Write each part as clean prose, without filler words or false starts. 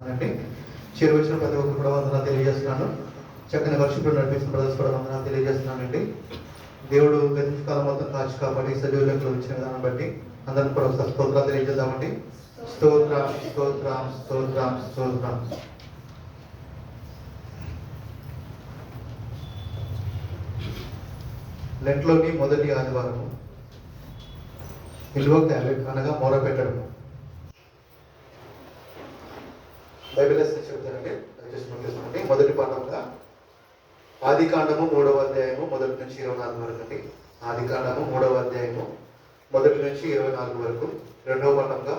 అంటే చేరువచ్చిన ప్రతి ఒక్కరు కూడా వందనాలు తెలియజేస్తున్నాను. చక్కని వర్షిపులు నడిపిస్తున్న బ్రదర్స్ కూడా వందనాలు తెలియజేస్తున్నానండి. దేవుడు గతించిన కాలం మొత్తం కాచి కాపాడి సజీవులకు ఇచ్చిన విధానం బట్టి అందరం కూడా ఒకసారి స్తోత్రాలు తెలియజేద్దామండి. స్తోత్రం స్తోత్రం స్తోత్రం స్తోత్రం. లెంట్లోని మొదటి ఆదివారము నిల్వ క్యాలెట్ అనగా మొరపెట్టడము. బైబిల్ చెప్తానండి, దయచేసి మొదటి పాఠంగా ఆదికాండము 3వ అధ్యాయము 1 నుంచి 24 వరకు అండి. ఆదికాండము 3వ అధ్యాయము 1 నుంచి 24 వరకు. రెండవ పాఠంగా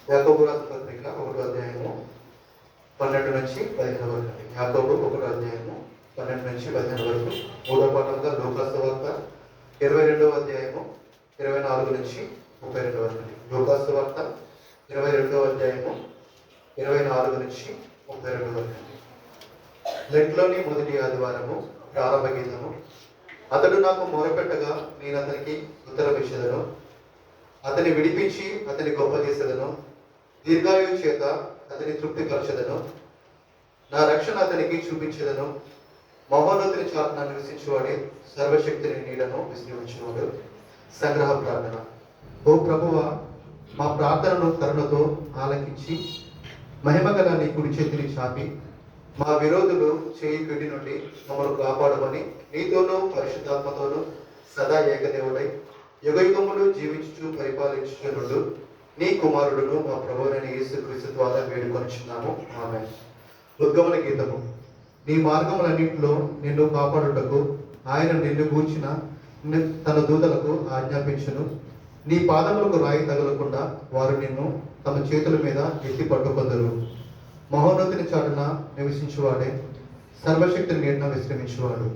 యాకోబు రాసిన పత్రిక 1వ అధ్యాయము 12 నుంచి 15 వరకు అండి. యాకోబు 1వ అధ్యాయము 12 నుంచి 15 వరకు. మూడవ పాఠంగా లూకాసు వార్త 22వ అధ్యాయము 24 నుంచి 32 వరకు అండి. లూకాసు వార్త 22వ అధ్యాయము 24 నుంచి 32 వరకు అండి. లెంట్లోని మొదటి ఆదివారము ప్రారంభ గీతము. అతడు నాకు మొరపెట్టగా నేను అతనికి ఉత్తరం ఇచ్చేదను, అతని విడిపించి అతని గొప్ప చేసేదను, దీర్ఘాయువు చేత అతని తృప్తి పరచెదను, నా రక్షణ అతనికి చూపించేదను. మహోన్నతుని చాటున నివసించేవాడే సర్వశక్తిని నీడను విశ్రమించేవాడు. సంగ్రహ ప్రార్థన. ఓ ప్రభువా, మా ప్రార్థనను కరుణతో ఆలకించి మహిమగల నీ కుడి చేతిని చాపి మా విరోధులు చేయి పిడి నుండి మమ్మల్ని కాపాడమని నీతోనూ పరిశుద్ధాత్మతోనూ సదా ఏకదేవుడై యుగయుగములు జీవించుచు పరిపాలించుచుండు నీ కుమారుడును మా ప్రభువైన యేసుక్రీస్తు ద్వారా వేడుకొనిచున్నాము. ఆమేన్. ఉద్గమన గీతము. నీ మార్గములన్నింటిలో నిన్ను కాపాడుటకు ఆయన నిన్ను గూర్చిన తన దూతలకు ఆజ్ఞాపించును. నీ పాదములకు రాయి తగలకుండా వారు నిన్ను తమ చేతుల మీద ఎత్తి పట్టుకొందరు. మహోన్నతుని చాటున నివసించువాడే సర్వశక్తిని నీడన విశ్రమించువాడు.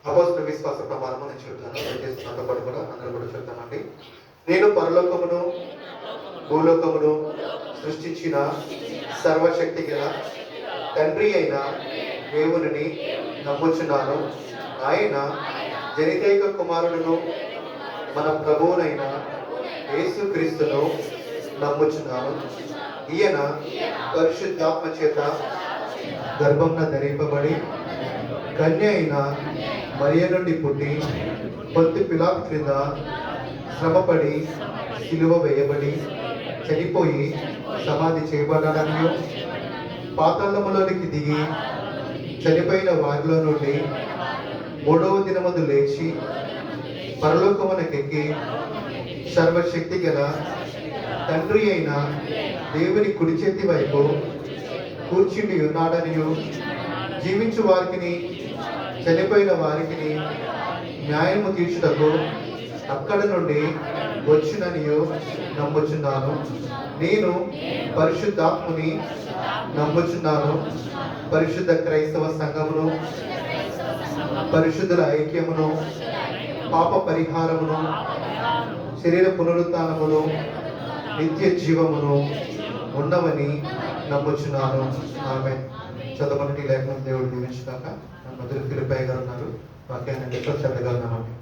అపోస్తల విశ్వాస ప్రమాణము నేను చెప్తాను, దయచేసి నాతో పాటు కూడా అందరూ కూడా చెప్తామండి. నేను పరలోకమును భూలోకమును సృష్టించిన సర్వశక్తి గల తండ్రి అయిన దేవునిని నమ్ముచున్నాను. ఆయన జనితైక కుమారుడును మన ప్రభువునైన యేసుక్రీస్తును నమ్ముచున్నాను. ఈయన పరిశుద్ధాత్మ చేత గర్భంన ధరింపబడి కన్య అయిన మరియ నుండి పుట్టి పొంతి పిలాతు క్రింద శ్రమపడి సిలువ వేయబడి చనిపోయి సమాధి చేయబడడానికి పాతాళములోనికి దిగి చనిపోయిన వారిలో నుండి 3వ దినమందు లేచి పరలోకమునకెక్కి సర్వశక్తి గల తండ్రి అయిన దేవుని కుడి చేతి వైపు కూర్చుండి ఉన్నాడనియు జీవించు వారికి చనిపోయిన వారికి న్యాయము తీర్చుటకు అక్కడ నుండి వచ్చిననియు నమ్ముచున్నాను. నేను పరిశుద్ధాత్ముని నమ్ముచున్నాను. పరిశుద్ధ క్రైస్తవ సంఘమును, పరిశుద్ధుల ఐక్యమును, పాప పరిహారమును, శరీర పునరుత్థానమును, నిత్య జీవమును ఉన్నవని నమ్ముచున్నాను. ఆమె చదవని లేఖనం దేవుడు దీవించుగాక. మన మధుర ఫిలిప్పయ్య గారు ఉన్నారు, వాక్యాన్ని శ్రద్ధగా ఉన్నామండి.